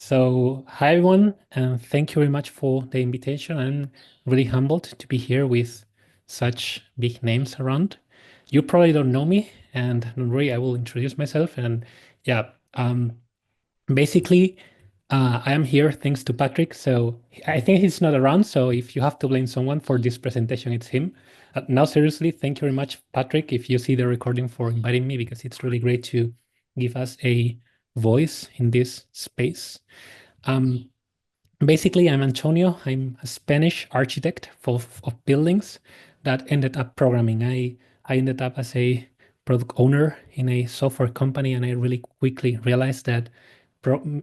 So, hi everyone, and thank you very much for the invitation. I'm really humbled to be here with such big names around. You probably don't know me, and don't worry, I will introduce myself. And yeah, basically, I am here thanks to Patrick. So I think he's not around. So if you have to blame someone for this presentation, it's him. Now, seriously, thank you very much, Patrick, if you see the recording for inviting me, because it's really great to give us a voice in this space. Um, Basically, I'm Antonio. I'm a Spanish architect of buildings that ended up programming. I ended up as a product owner in a software company, and I really quickly realized that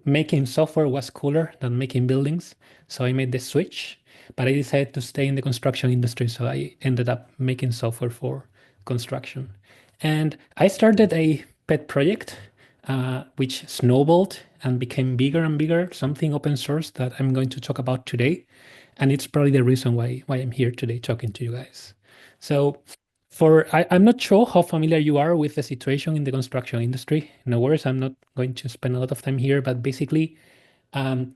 making software was cooler than making buildings. So I made the switch, but I decided to stay in the construction industry. So I ended up making software for construction. And I started a pet project, which snowballed and became bigger and bigger, something open source that I'm going to talk about today. And it's probably the reason why I'm here today talking to you guys. So I'm not sure how familiar you are with the situation in the construction industry. No worries, I'm not going to spend a lot of time here, but basically,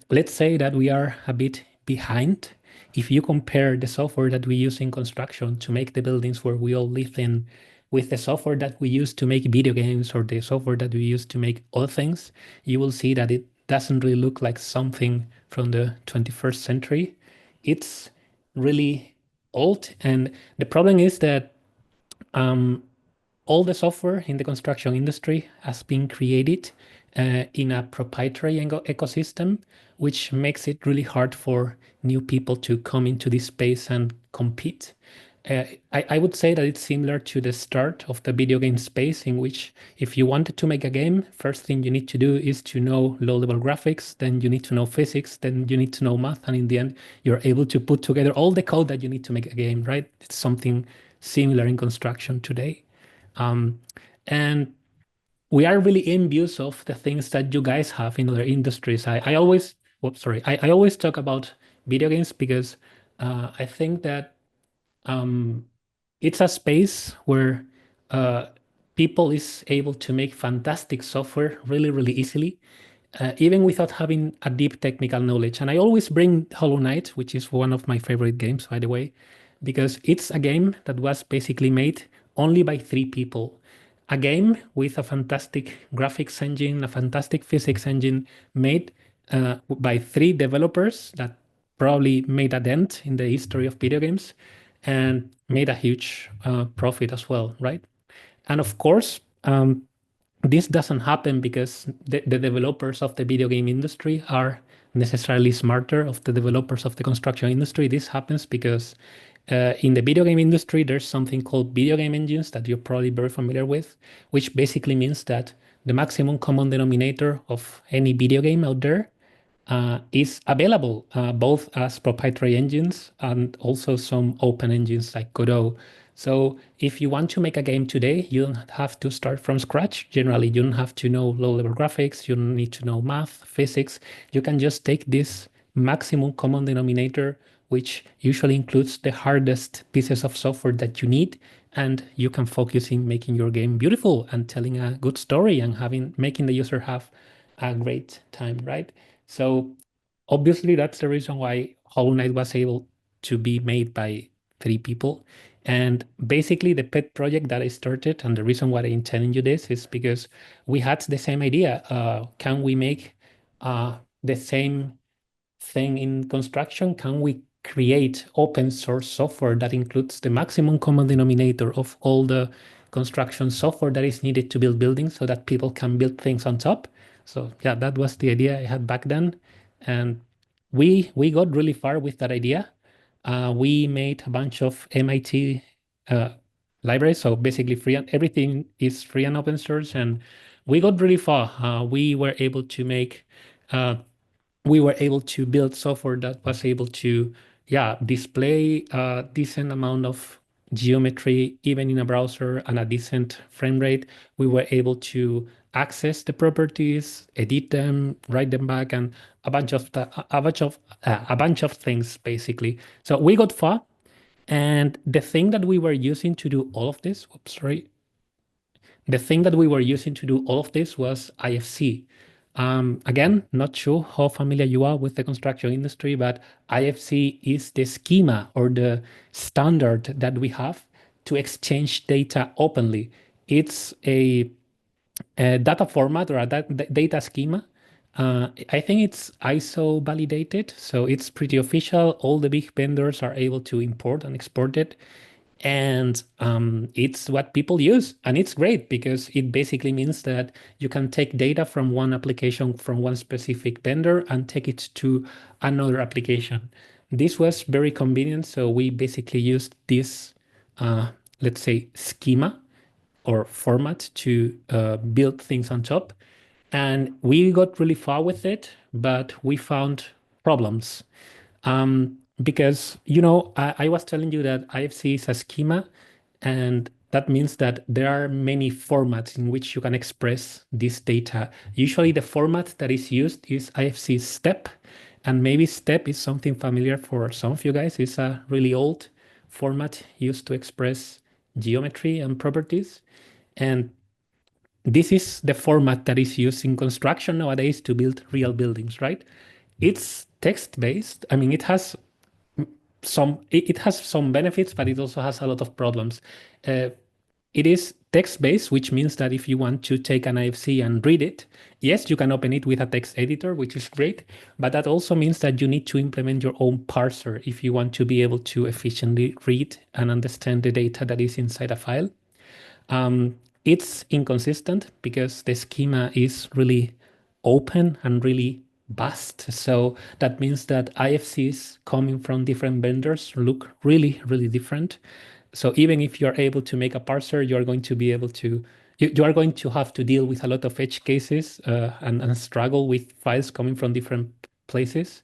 let's say that we are a bit behind. If you compare the software that we use in construction to make the buildings where we all live in with the software that we use to make video games or the software that we use to make other things, you will see that it doesn't really look like something from the 21st century. It's really old. And the problem is that um, all the software in the construction industry has been created in a proprietary ecosystem, which makes it really hard for new people to come into this space and compete. I would say that it's similar to the start of the video game space, in which if you wanted to make a game, first thing you need to do is to know low-level graphics, then you need to know physics, then you need to know math, and in the end, you're able to put together all the code that you need to make a game, right? It's something similar in construction today. Um, and we are really envious of the things that you guys have in other industries. I always, whoops, sorry, I always talk about video games because I think that um, it's a space where uh, people is able to make fantastic software really, really easily, even without having a deep technical knowledge. And I always bring Hollow Knight, which is one of my favorite games, by the way, because it's a game that was basically made only by three people. A game with a fantastic graphics engine, a fantastic physics engine made by three developers that probably made a dent in the history of video games and made a huge profit as well, right? And of course, this doesn't happen because the developers of the video game industry are necessarily smarter of the developers of the construction industry. This happens because in the video game industry, there's something called video game engines that you're probably very familiar with, which basically means that the maximum common denominator of any video game out there is available both as proprietary engines and also some open engines like Godot. So if you want to make a game today, you don't have to start from scratch. Generally, you don't have to know low-level graphics. You don't need to know math, physics. You can just take this maximum common denominator, which usually includes the hardest pieces of software that you need, and you can focus in making your game beautiful and telling a good story and making the user have a great time, right? So obviously that's the reason why Hollow Knight was able to be made by three people. And basically the pet project that I started, and the reason why I'm telling you this is because we had the same idea. Can we make the same thing in construction? Can we create open source software that includes the maximum common denominator of all the construction software that is needed to build buildings so that people can build things on top? So yeah, that was the idea I had back then. And we got really far with that idea. We made a bunch of MIT uh, libraries. So basically free and everything is free and open source. And we got really far. Uh, we were able to build software that was able to, yeah, display a decent amount of geometry, even in a browser, and a decent frame rate. We were able to access the properties, edit them, write them back, and a bunch of things basically. So we got far, and the thing that we were using to do all of this, the thing that we were using to do all of this was IFC. Again, not sure how familiar you are with the construction industry, but IFC is the schema or the standard that we have to exchange data openly. It's a data format or a data schema. I think it's ISO validated, so it's pretty official. All the big vendors are able to import and export it. And it's what people use. And it's great because it basically means that you can take data from one application from one specific vendor and take it to another application. This was very convenient. So we basically used this, let's say, schema or format to build things on top. And we got really far with it, but we found problems. Because, I was telling you that IFC is a schema, and that means that there are many formats in which you can express this data. Usually the format that is used is IFC step, and maybe step is something familiar for some of you guys. It's a really old format used to express geometry and properties. And this is the format that is used in construction nowadays to build real buildings, right? It's text-based. I mean, it has some benefits, but it also has a lot of problems. It is text-based, which means that if you want to take an IFC and read it, yes, you can open it with a text editor, which is great, but that also means that you need to implement your own parser if you want to be able to efficiently read and understand the data that is inside a file. It's inconsistent because the schema is really open and really vast. So that means that IFCs coming from different vendors look really, really different. So even if you're able to make a parser, you're going to be able to, you are going to have to deal with a lot of edge cases and struggle with files coming from different places.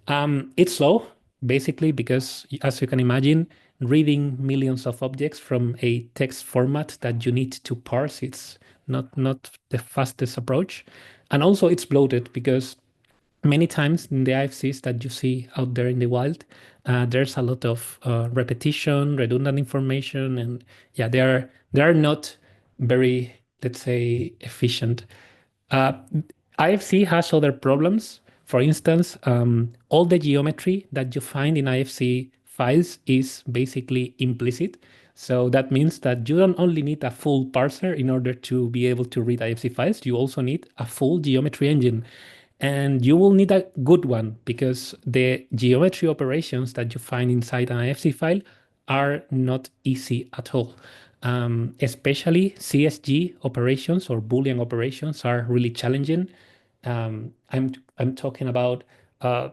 It's slow, basically, because as you can imagine, reading millions of objects from a text format that you need to parse, it's not the fastest approach. And also it's bloated because many times in the IFCs that you see out there in the wild, there's a lot of repetition, redundant information, and yeah, they are not very, let's say, efficient. Uh, IFC has other problems. For instance, all the geometry that you find in IFC files is basically implicit. So that means that you don't only need a full parser in order to be able to read IFC files, you also need a full geometry engine. And you will need a good one because the geometry operations that you find inside an IFC file are not easy at all. Especially CSG operations or Boolean operations are really challenging. I'm talking about uh,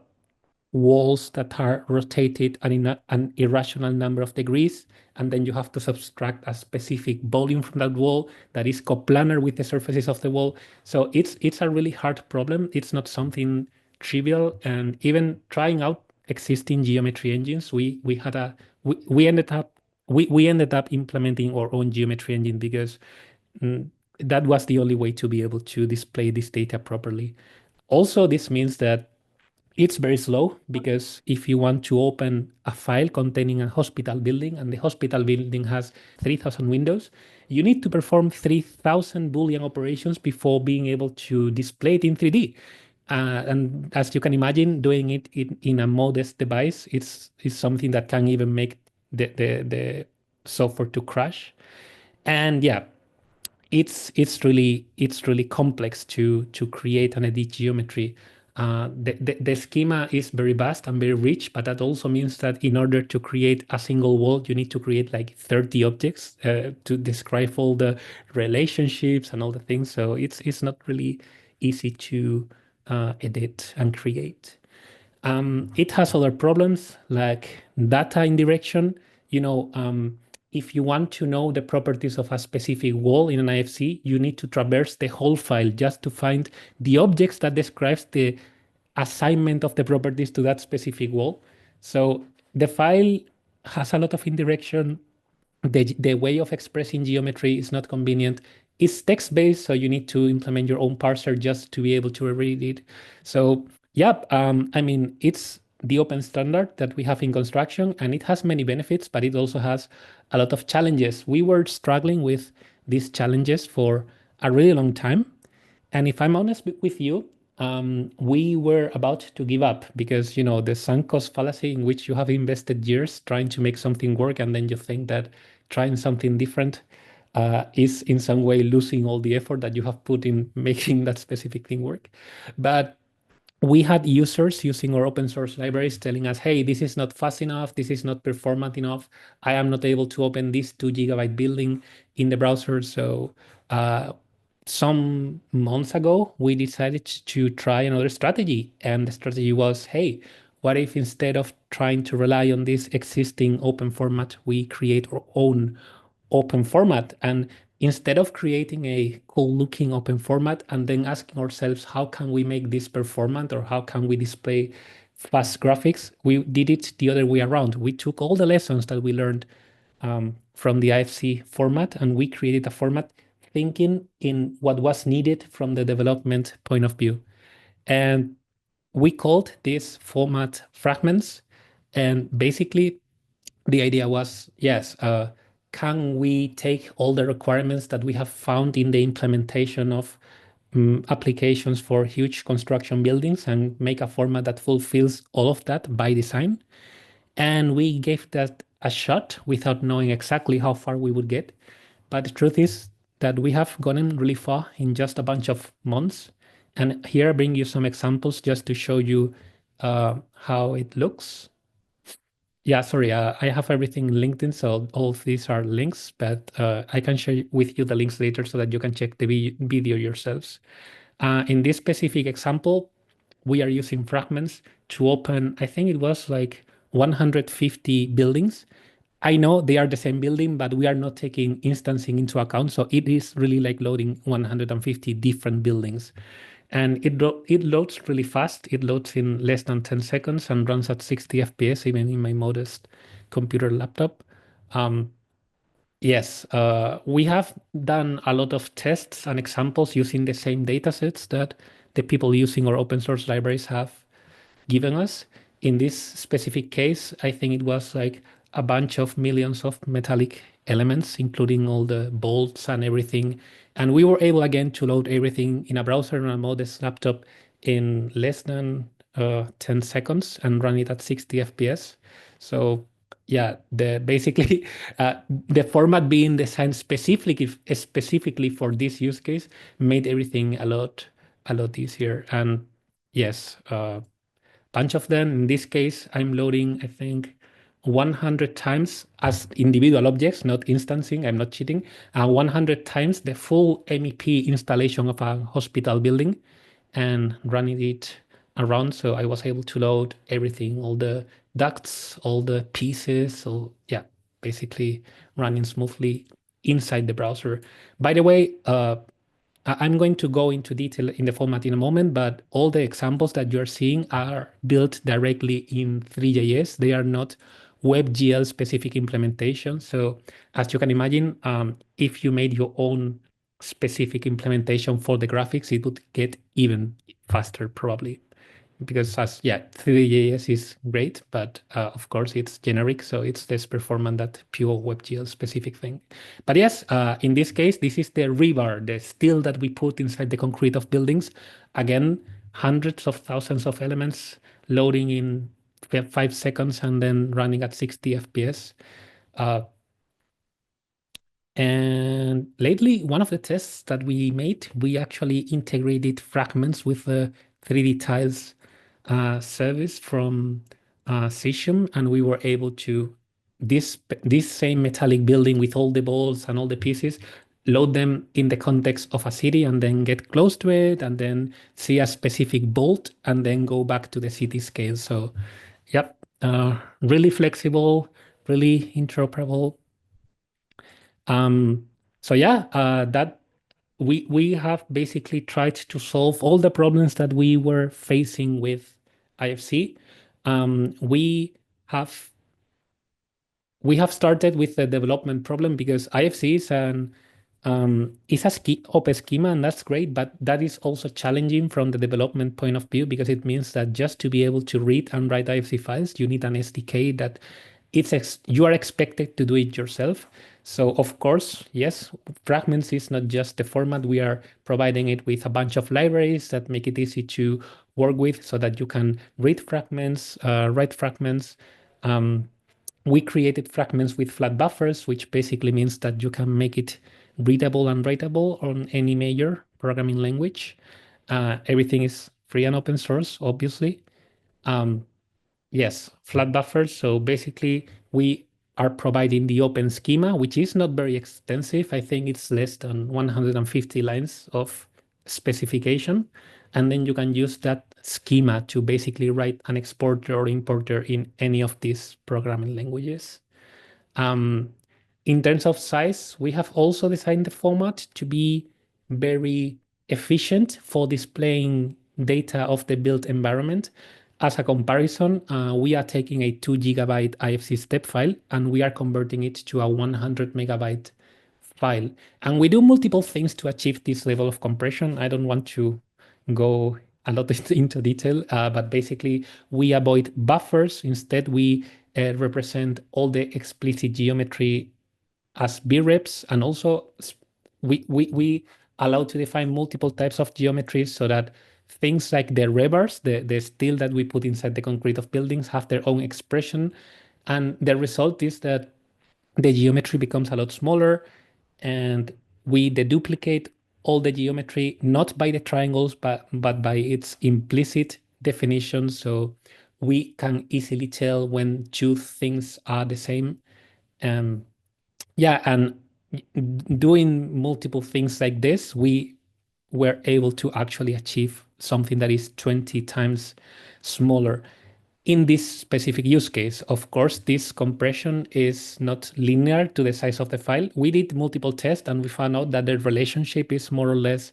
walls that are rotated an irrational number of degrees, and then you have to subtract a specific volume from that wall that is coplanar with the surfaces of the wall. So it's a really hard problem. It's not something trivial, and even trying out existing geometry engines, we ended up we ended up implementing our own geometry engine because that was the only way to be able to display this data properly. Also, this means that it's very slow because if you want to open a file containing a hospital building and the hospital building has 3,000 windows, you need to perform 3,000 Boolean operations before being able to display it in 3D. And as you can imagine, doing it in a modest device is something that can even make the software to crash. And yeah, it's really complex to create and edit geometry. The schema is very vast and very rich, but that also means that in order to create a single wall, you need to create like 30 objects to describe all the relationships and all the things. So it's not really easy to edit and create. It has other problems like data indirection. If you want to know the properties of a specific wall in an IFC, you need to traverse the whole file just to find the objects that describes the assignment of the properties to that specific wall. So the file has a lot of indirection. The way of expressing geometry is not convenient. It's text-based, so you need to implement your own parser just to be able to read it. So yeah, I mean, it's the open standard that we have in construction, and it has many benefits, but it also has a lot of challenges. We were struggling with these challenges for a really long time. And if I'm honest with you, we were about to give up because, the sunk cost fallacy in which you have invested years trying to make something work, and then you think that trying something different is in some way losing all the effort that you have put in making that specific thing work. But we had users using our open source libraries telling us, hey, this is not fast enough, this is not performant enough, I am not able to open this 2 GB building in the browser. So some months ago, we decided to try another strategy. And the strategy was, hey, what if instead of trying to rely on this existing open format, we create our own open format? And instead of creating a cool looking open format and then asking ourselves, how can we make this performant or how can we display fast graphics, we did it the other way around. We took all the lessons that we learned from the IFC format, and we created a format thinking in what was needed from the development point of view. And we called this format Fragments. And basically, the idea was, yes, can we take all the requirements that we have found in the implementation of applications for huge construction buildings and make a format that fulfills all of that by design? And we gave that a shot without knowing exactly how far we would get. But the truth is that we have gotten really far in just a bunch of months. And here I bring you some examples just to show you how it looks. Yeah, sorry, I have everything in LinkedIn, so all of these are links, but I can share with you the links later so that you can check the video yourselves. In this specific example, we are using Fragments to open, I think it was like 150 buildings. I know they are the same building, but we are not taking instancing into account. So it is really like loading 150 different buildings. And it loads really fast. It loads in less than 10 seconds and runs at 60 FPS, even in my modest computer laptop. Yes, we have done a lot of tests and examples using the same datasets that the people using our open source libraries have given us. In this specific case, I think it was like a bunch of millions of metallic elements, including all the bolts and everything. And we were able again to load everything in a browser on a modest laptop in less than 10 seconds and run it at 60 FPS. So yeah, the basically the format being designed specifically for this use case made everything a lot easier. And yes, bunch of them. In this case, I'm loading, I think, 100 times as individual objects, not instancing. I'm not cheating. 100 times the full MEP installation of a hospital building and running it around. So I was able to load everything, all the ducts, all the pieces. So yeah, basically running smoothly inside the browser. By the way, I'm going to go into detail in the format in a moment, but all the examples that you're seeing are built directly in Three.js. They are not WebGL specific implementations. So as you can imagine, if you made your own specific implementation for the graphics, it would get even faster probably. Because as yeah, Three.js is great, but of course it's generic, so it's less performant than pure WebGL specific thing. But yes, in this case, this is the rebar, the steel that we put inside the concrete of buildings. Again, hundreds of thousands of elements loading in 5 seconds and then running at 60 FPS. And lately, one of the tests that we made, we actually integrated Fragments with the 3D tiles service from Sesium, and we were able to this same metallic building with all the balls and all the pieces, load them in the context of a city, and then get close to it, and then see a specific bolt, and then go back to the city scale. So, yep, really flexible, really interoperable. So yeah, that we have basically tried to solve all the problems that we were facing with IFC. We have started with the development problem because IFC is a OP schema, and that's great, but that is also challenging from the development point of view because it means that just to be able to read and write IFC files, you need an SDK that you are expected to do it yourself. So of course, yes, Fragments is not just the format. We are providing it with a bunch of libraries that make it easy to work with so that you can read fragments, write fragments. Um, we created fragments with flat buffers, which basically means that you can make it readable and writable on any major programming language. Everything is free and open source, obviously. Um, Yes, flat buffers. So basically, we are providing the open schema, which is not very extensive. I think it's less than 150 lines of specification. And then you can use that schema to basically write an exporter or importer in any of these programming languages. Um, in terms of size, we have also designed the format to be very efficient for displaying data of the built environment. As a comparison, we are taking a 2 gigabyte IFC step file and we are converting it to a 100 megabyte file. And we do multiple things to achieve this level of compression. I don't want to go a lot into detail, but basically we avoid buffers. Instead, we represent all the explicit geometry as VREPs, and also we allow to define multiple types of geometries so that things like the rebars, the steel that we put inside the concrete of buildings, have their own expression. And the result is that the geometry becomes a lot smaller and we deduplicate all the geometry, not by the triangles, but by its implicit definition. So we can easily tell when two things are the same. Um, yeah, and doing multiple things like this, we were able to actually achieve something that is 20 times smaller in this specific use case. Of course, this compression is not linear to the size of the file. We did multiple tests and we found out that the relationship is more or less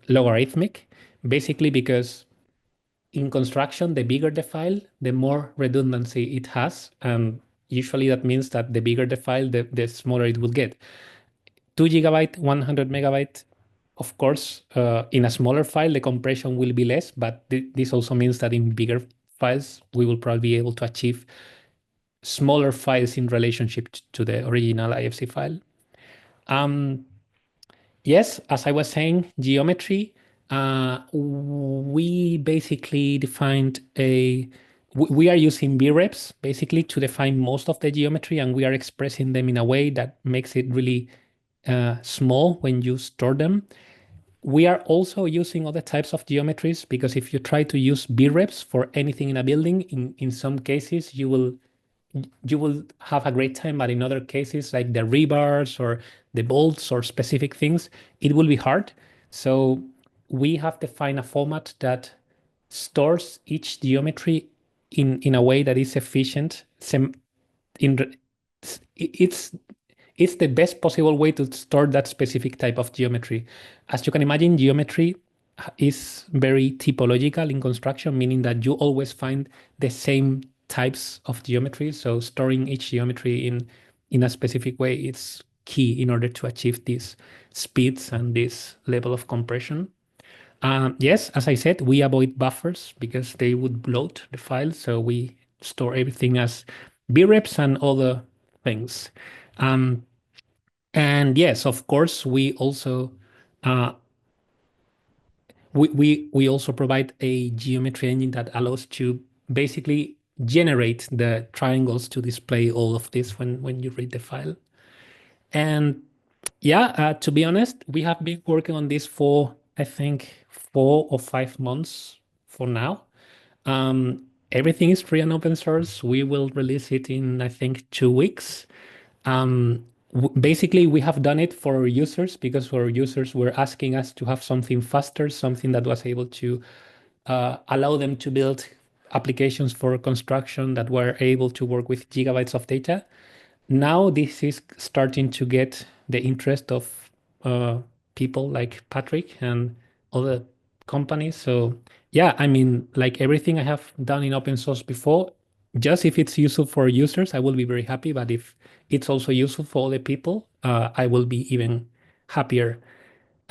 logarithmic, basically because in construction, the bigger the file, the more redundancy it has. And usually that means that the bigger the file, the smaller it will get. 2 gigabyte, 100 megabyte, of course, in a smaller file, the compression will be less, but this also means that in bigger files, we will probably be able to achieve smaller files in relationship to the original IFC file. Yes, as I was saying, geometry, we basically defined we are using VREPs basically to define most of the geometry, and we are expressing them in a way that makes it really small when you store them. We are also using other types of geometries because if you try to use VREPs for anything in a building, in some cases you will have a great time, but in other cases, like the rebars or the bolts or specific things, it will be hard. So we have defined a format that stores each geometry in a way that is efficient. In it's it's the best possible way to store that specific type of geometry. As you can imagine, geometry is very typological in construction, meaning that you always find the same types of geometry. So storing each geometry in a specific way is key in order to achieve these speeds and this level of compression. Yes, as I said, we avoid buffers because they would bloat the file. So we store everything as VREPs and other things. Um, and yes, of course, uh, we also provide a geometry engine that allows to basically generate the triangles to display all of this when you read the file. And yeah, to be honest, we have been working on this for, I think, 4 or 5 months for now. Everything is free and open source. We will release it in, I think, 2 weeks. Basically, we have done it for our users because our users were asking us to have something faster, something that was able to allow them to build applications for construction that were able to work with gigabytes of data. Now this is starting to get the interest of people like Patrick and other companies. So yeah, I mean, like everything I have done in open source before, just if it's useful for users, I will be very happy. But if it's also useful for other people, I will be even happier.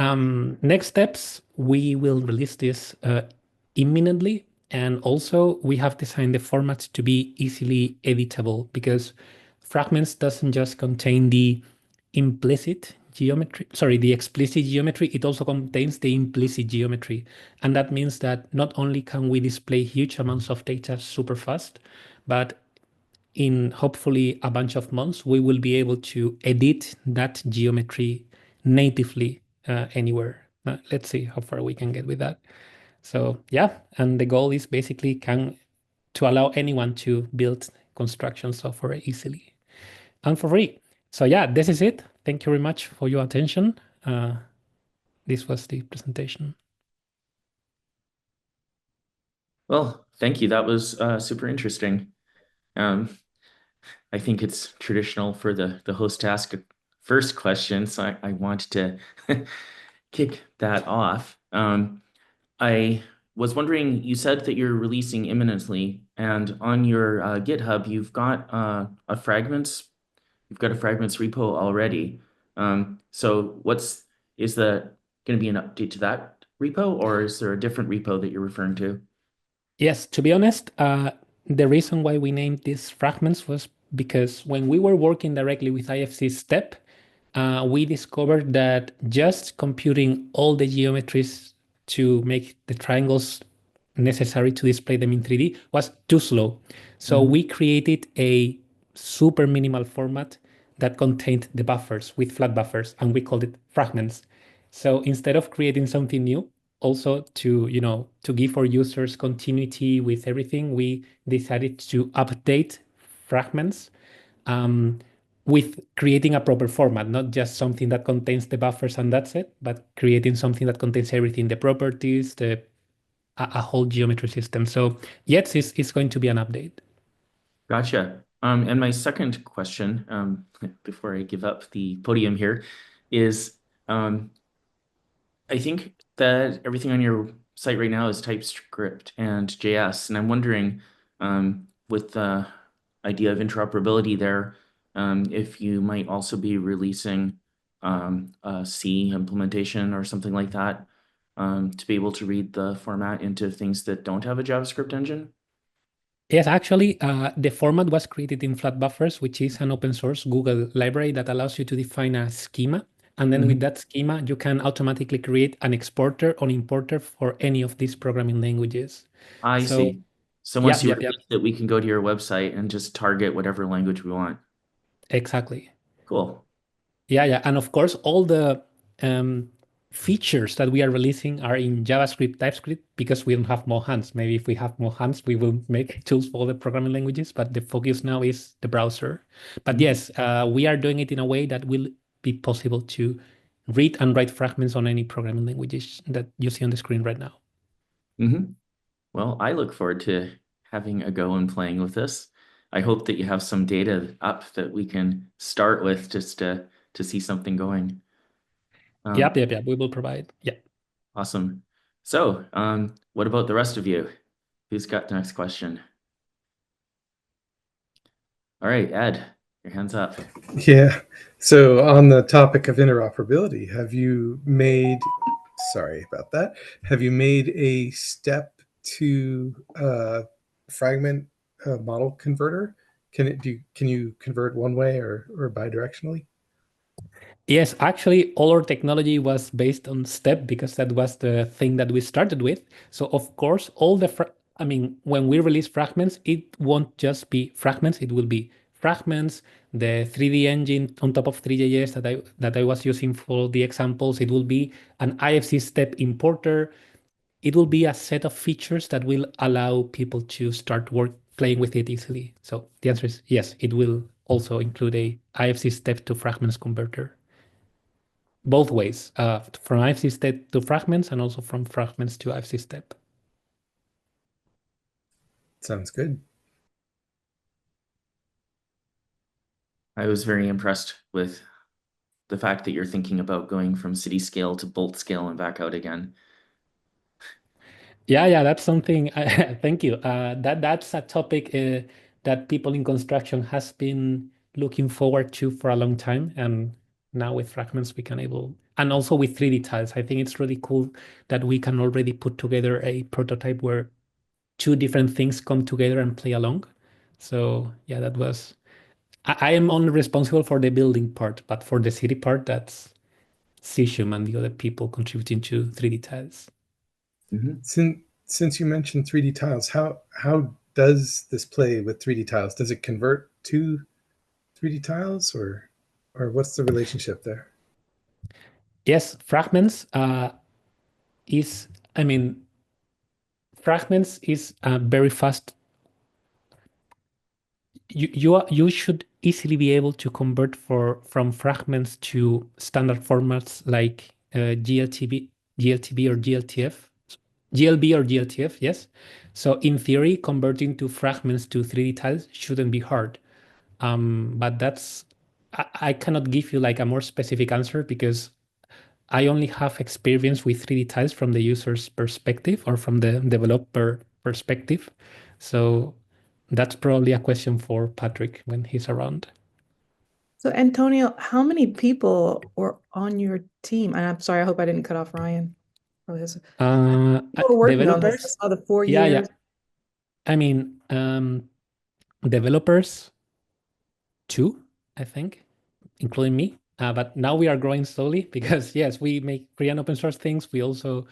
Next steps, we will release this imminently. And also we have designed the format to be easily editable because Fragments doesn't just contain the implicit geometry, sorry, the explicit geometry, it also contains the implicit geometry. And that means that not only can we display huge amounts of data super fast, but in hopefully a bunch of months, we will be able to edit that geometry natively anywhere. Let's see how far we can get with that. So yeah, and the goal is basically to allow anyone to build construction software easily and for free. So yeah, this is it. Thank you very much for your attention. This was the presentation. Well, thank you. That was super interesting. I think it's traditional for the host to ask a first question, so I wanted to kick that off. I was wondering, you said that you're releasing imminently, and on your GitHub, you've got a Fragments repo already. So is that going to be an update to that repo, or is there a different repo that you're referring to? Yes, to be honest, the reason why we named these fragments was because when we were working directly with IFC Step, we discovered that just computing all the geometries to make the triangles necessary to display them in 3D was too slow. So Mhm. we created a super minimal format that contained the buffers with flat buffers, and we called it fragments. So instead of creating something new, also to give our users continuity with everything, we decided to update fragments um, with creating a proper format, not just something that contains the buffers and that's it, but creating something that contains everything, the properties, a whole geometry system. So yes, it's going to be an update. Gotcha. And my second question, before I give up the podium here, is I think that everything on your site right now is TypeScript and JS, and I'm wondering, with the idea of interoperability there, if you might also be releasing a C implementation or something like that, to be able to read the format into things that don't have a JavaScript engine. Yes, actually, the format was created in flat buffers, which is an open source Google library that allows you to define a schema. And then with Mhm. that schema, you can automatically create an exporter or importer for any of these programming languages. I So, see. So yeah, once you yeah, yeah, release it, we can go to your website and just target whatever language we want. exactly. Cool. Yeah, yeah. And of course, all the um, features that we are releasing are in JavaScript, TypeScript, because we don't have more hands. Maybe if we have more hands, we will make tools for all the programming languages, but the focus now is the browser. But Mhm. yes, we are doing it in a way that will be possible to read and write fragments on any programming languages that you see on the screen right now. Mhm. Well, I look forward to having a go and playing with this. I hope that you have some data up that we can start with just to see something going. Yep, Um, yep, yep. We will provide. Yeah. awesome. So, what about the rest of you? Who's got the next question? All right, Ed, your hand's up. Yeah. So on the topic of interoperability, have you made, sorry about that, have you made a step to fragment model converter? Can you convert one way or bidirectionally? Yes, actually, all our technology was based on STEP because that was the thing that we started with. So, of course, I mean, when we release fragments, it won't just be fragments, it will be fragments, the 3D engine on top of 3JS that I was using for the examples. It will be an IFC step importer. It will be a set of features that will allow people to start playing with it easily. So the answer is yes, it will also include a IFC step to fragments converter both ways, from IFC step to fragments and also from fragments to IFC step. Sounds good. I was very impressed with the fact that you're thinking about going from city scale to bolt scale and back out again. Yeah, yeah, that's something. Thank you. That's a topic that people in construction has been looking forward to for a long time, and now with fragments we can able, and also with 3D tiles. I think it's really cool that we can already put together a prototype where two different things come together and play along. So yeah, that was I am only responsible for the building part, but for the city part, that's Sishum and the other people contributing to 3D tiles. Since you mentioned 3D tiles, how does this play with 3D tiles? Does it convert to 3D tiles, or what's the relationship there? Yes, Fragments is, I mean, Fragments is very fast. You should easily be able to convert from fragments to standard formats like GLTB or GLTF, GLB or GLTF, yes. So in theory, converting to fragments to 3D tiles shouldn't be hard. But I cannot give you like a more specific answer because I only have experience with 3D tiles from the user's perspective or from the developer perspective. So that's probably a question for Patrick when he's around. So Antonio, how many people were on your team? And I'm sorry, I hope I didn't cut off Ryan. Oh, you were working on this. I Developers, saw the 4 yeah. years. I mean, developers, 2, I think, including me. But now we are growing slowly because yes, we make free and open source things. We also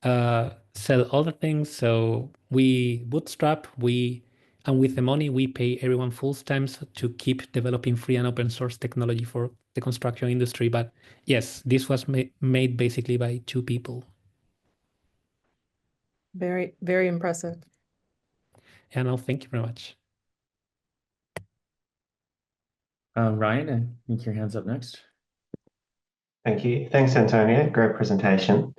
sell other things. So we bootstrap, and with the money we pay everyone full time to keep developing free and open source technology for the construction industry. But yes, this was made basically by 2 people. Very, very impressive. Yeah, no, thank you very much. Ryan, I think your hand's up next. Thank you. Thanks, Antonio. Great presentation.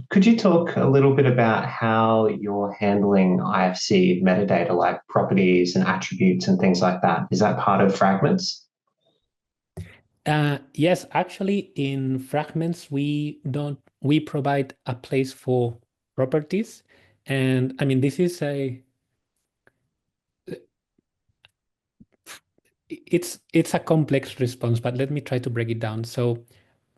Could you talk a little bit about how you're handling IFC metadata like properties and attributes and things like that? Is that part of Fragments? Yes, actually, in Fragments, we provide a place for properties. And I mean, this is it's a complex response, but let me try to break it down. So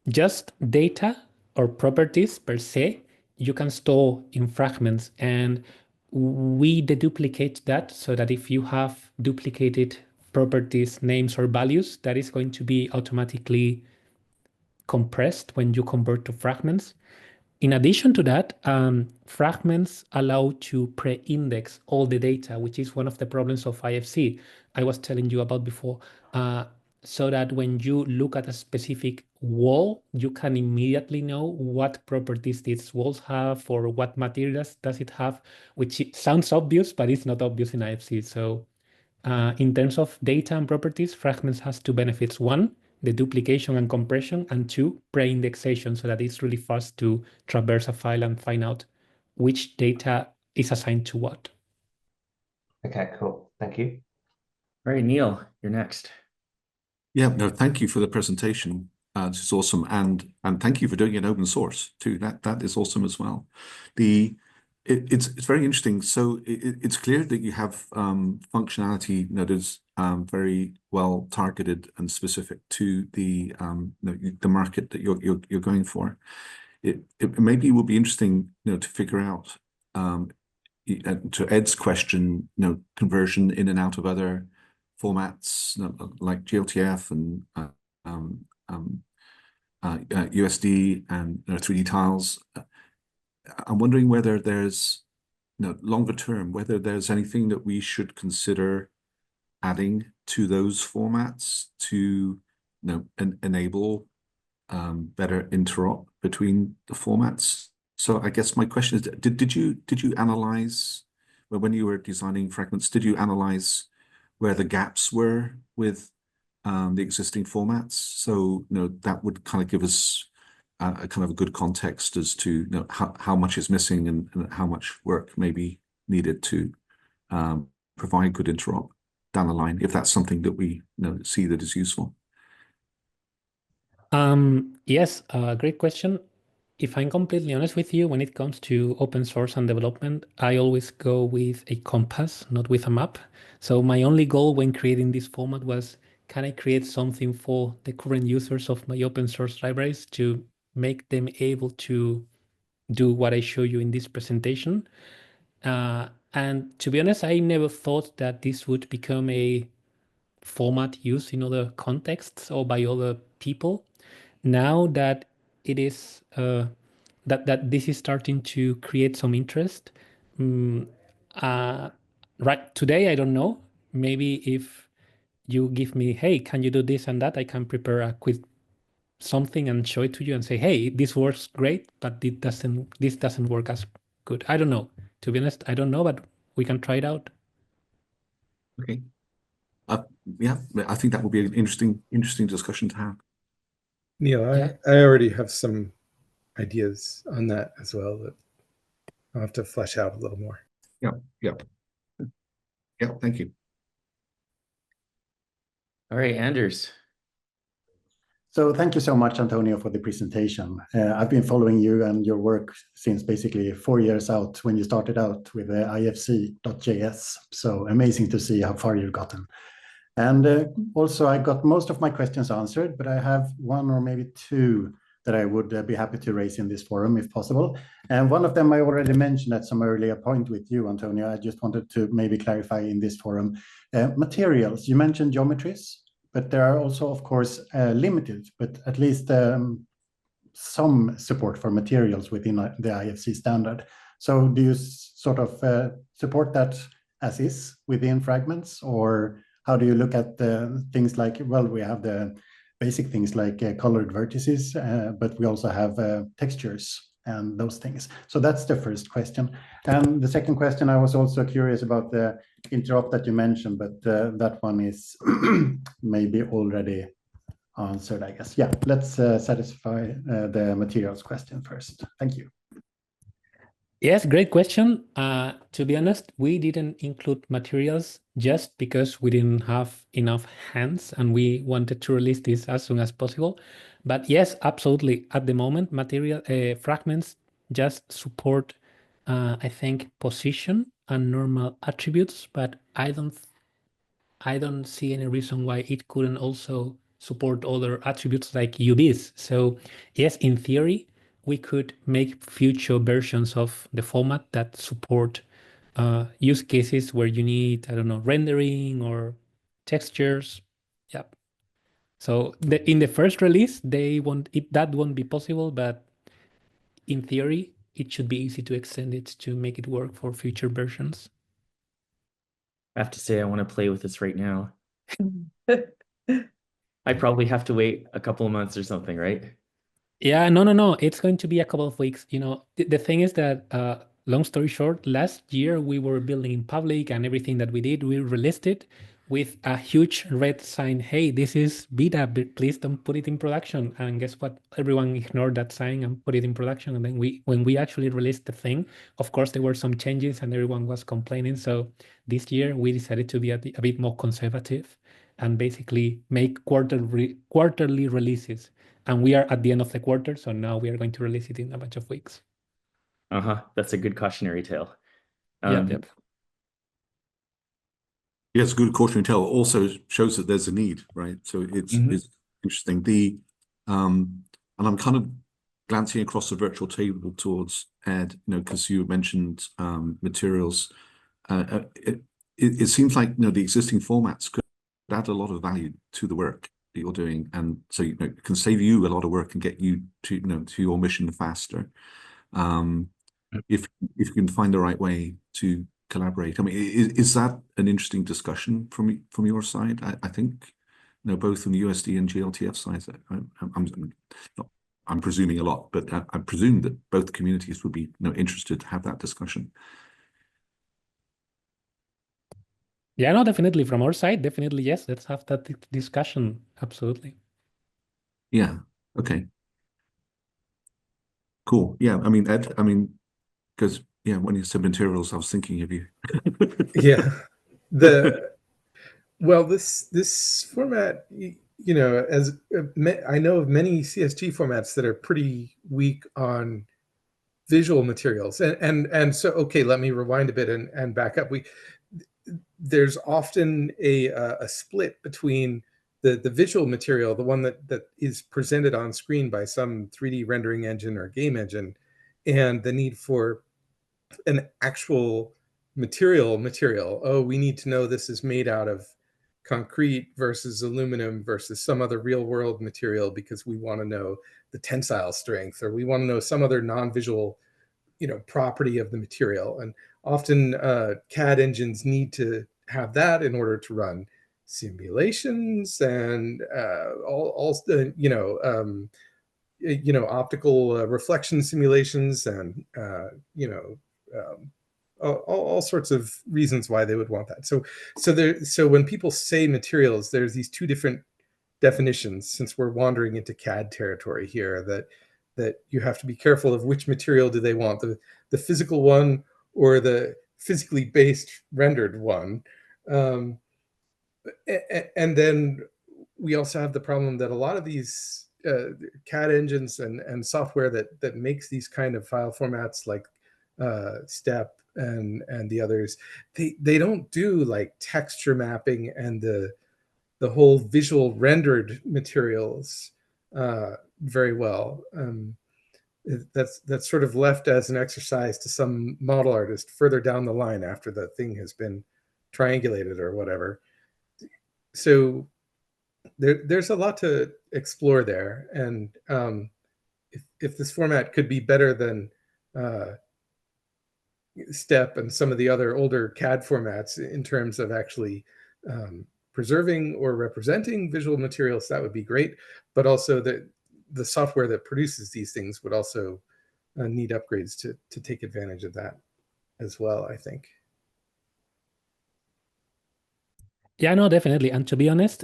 just data or properties per se, you can store in Fragments, and we deduplicate that so that if you have duplicated properties, names, or values, that is going to be automatically compressed when you convert to Fragments. In addition to that, Fragments allow to pre-index all the data, which is one of the problems of IFC I was telling you about before, so that when you look at a specific wall, you can immediately know what properties these walls have or what materials does it have, which sounds obvious, but it's not obvious in IFC. So in terms of data and properties, Fragments has 2 benefits. 1, the duplication and compression, and 2, pre-indexation, so that it's really fast to traverse a file and find out which data is assigned to what. Okay, cool. Thank you. All right, Neil, you're next. Yeah, no, thank you for the presentation. This is awesome, and thank you for doing it open source too. That is awesome as well. It's very interesting. So it's clear that you have functionality that is very well targeted and specific to the market that you're going for. It maybe will be interesting, to figure out to Ed's question, conversion in and out of other formats like GLTF and USD and 3D tiles. I'm wondering whether there's, longer term, whether there's anything that we should consider adding to those formats to, enable better interop between the formats. So I guess my question is, did you analyze, when you were designing Fragments, did you analyze where the gaps were with the existing formats? So that would kind of give us a kind of a good context as to how much is missing and how much work may be needed to provide good interop down the line, if that's something that we see that is useful. Yes, great question. If I'm completely honest with you, when it comes to open source and development, I always go with a compass, not with a map. So my only goal when creating this format was, can I create something for the current users of my open source libraries to make them able to do what I show you in this presentation? And to be honest, I never thought that this would become a format used in other contexts or by other people. Now that it is that this is starting to create some interest, right today I don't know. Maybe if you give me, hey, can you do this and that, I can prepare a quick something and show it to you and say, hey, this works great, but this doesn't work as good. I don't know. To be honest, I don't know, but we can try it out. Okay. Yeah, I think that would be an interesting discussion to have. Neil, Yeah. I already have some ideas on that as well that I'll have to flesh out a little more. Yeah. Thank you. All right, Anders. So thank you so much, Antonio, for the presentation. I've been following you and your work since basically 4 years out when you started out with the ifc.js. So amazing to see how far you've gotten. And also I got most of my questions answered, but I have one or maybe two that I would be happy to raise in this forum if possible. And one of them I already mentioned at some earlier point with you, Antonio. I just wanted to maybe clarify in this forum. Materials, you mentioned geometries, but there are also, of course, limited, but at least some support for materials within the IFC standard. So do you sort of support that as is within Fragments, or how do you look at things like, well, we have the basic things like colored vertices, but we also have textures and those things. So that's the first question. And the second question, I was also curious about the interop that you mentioned, but that one is maybe already answered, I guess. Yeah, let's satisfy the materials question first. Thank you. Yes, great question. To be honest, we didn't include materials just because we didn't have enough hands and we wanted to release this as soon as possible. But yes, absolutely. At the moment, fragments just support, I think, position and normal attributes, but I don't see any reason why it couldn't also support other attributes like UVs. So yes, in theory, we could make future versions of the format that support use cases where you need, I don't know, rendering or textures. Yeah. So in the first release, that won't be possible, but in theory, it should be easy to extend it to make it work for future versions. I have to say, I want to play with this right now. I probably have to wait a couple of months or something, right? Yeah, no. It's going to be a couple of weeks. You know, the thing is that, long story short, last year we were building in public and everything that we did, we released it with a huge red sign. Hey, this is beta, but please don't put it in production. And guess what? Everyone ignored that sign and put it in production. And then when we actually released the thing, of course, there were some changes and everyone was complaining. So this year we decided to be a bit more conservative and basically make quarterly releases. And we are at the end of the quarter, so now we are going to release it in a bunch of weeks. That's a good cautionary tale. Yep. Yes, good cautionary tale. Also shows that there's a need, right? So it's interesting. And I'm kind of glancing across the virtual table towards Ed, because you mentioned materials. It seems like the existing formats could add a lot of value to the work that you're doing, and so it can save you a lot of work and get you to to your mission faster. If you can find the right way to collaborate. I mean, is that an interesting discussion from your side? I think both on the USD and GLTF sides. I'm presuming a lot, but I presume that both communities would be interested to have that discussion. Yeah, no, definitely from our side, definitely yes. Let's have that discussion. Absolutely. Yeah. Okay. Cool. Yeah. I mean, Ed. I mean, because when you said materials, I was thinking of you. Yeah. This format, as I know of many CSG formats that are pretty weak on visual materials, and so okay, let me rewind a bit and back up. There's often a split between the visual material, the one that is presented on screen by some 3D rendering engine or game engine, and the need for an actual material. Oh, we need to know this is made out of concrete versus aluminum versus some other real world material because we want to know the tensile strength, or we want to know some other non-visual, property of the material. And often CAD engines need to have that in order to run simulations and optical reflection simulations and all sorts of reasons why they would want that. So when people say materials, there's these two different definitions, since we're wandering into CAD territory here, that you have to be careful of which material do they want, the physical one or the physically based rendered one. And then we also have the problem that a lot of these CAD engines and software that makes these kind of file formats, like STEP and the others, they don't do like texture mapping and the whole visual rendered materials very well. That's sort of left as an exercise to some model artist further down the line after the thing has been triangulated or whatever. So there's a lot to explore there. And if this format could be better than STEP and some of the other older CAD formats in terms of actually preserving or representing visual materials, that would be great. But also the software that produces these things would also need upgrades to take advantage of that as well, I think. Yeah, no, definitely. And to be honest,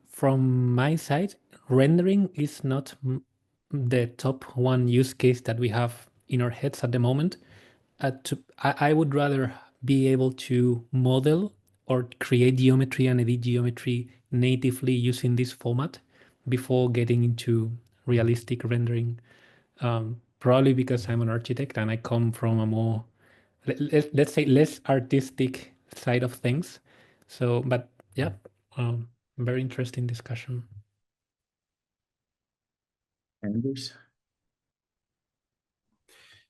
from my side, rendering is not the top one use case that we have in our heads at the moment. I would rather be able to model or create geometry and edit geometry natively using this format before getting into realistic rendering. Probably because I'm an architect and I come from a more, let's say, less artistic side of things. So, but yeah, very interesting discussion. Anders?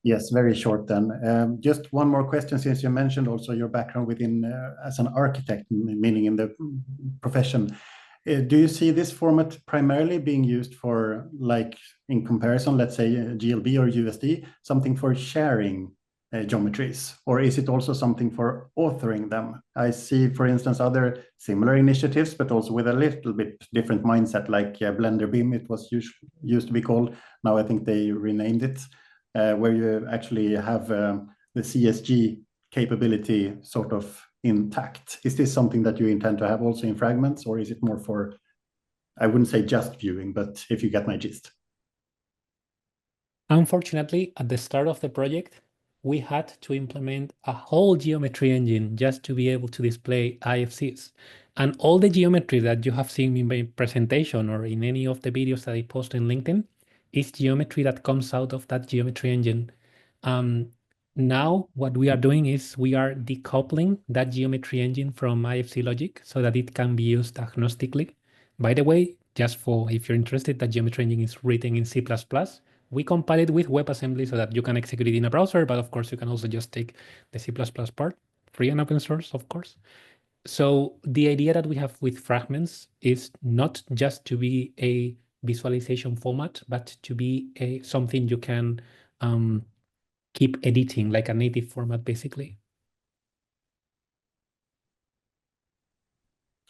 Yes, very short then. Just one more question, since you mentioned also your background within as an architect, meaning in the profession. Do you see this format primarily being used for, like, in comparison, let's say GLB or USD, something for sharing geometries, or is it also something for authoring them? I see, for instance, other similar initiatives, but also with a little bit different mindset, like Blender BIM, it was used to be called. Now I think they renamed it, where you actually have the CSG capability sort of intact. Is this something that you intend to have also in Fragments, or is it more for, I wouldn't say just viewing, but if you get my gist? Unfortunately, at the start of the project, we had to implement a whole geometry engine just to be able to display IFCs. And all the geometry that you have seen in my presentation or in any of the videos that I post in LinkedIn is geometry that comes out of that geometry engine. Now, what we are doing is we are decoupling that geometry engine from IFC logic so that it can be used agnostically. By the way, just for if you're interested, that geometry engine is written in C++. We compile it with WebAssembly so that you can execute it in a browser, but of course you can also just take the C++ part, free and open source, of course. So the idea that we have with Fragments is not just to be a visualization format, but to be something you can keep editing, like a native format, basically.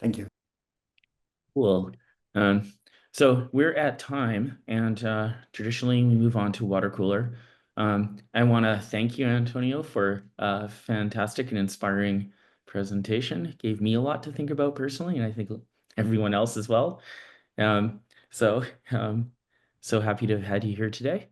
Thank you. Cool. So we're at time, and traditionally we move on to water cooler. I want to thank you, Antonio, for a fantastic and inspiring presentation. It gave me a lot to think about personally, and I think everyone else as well. So happy to have had you here today.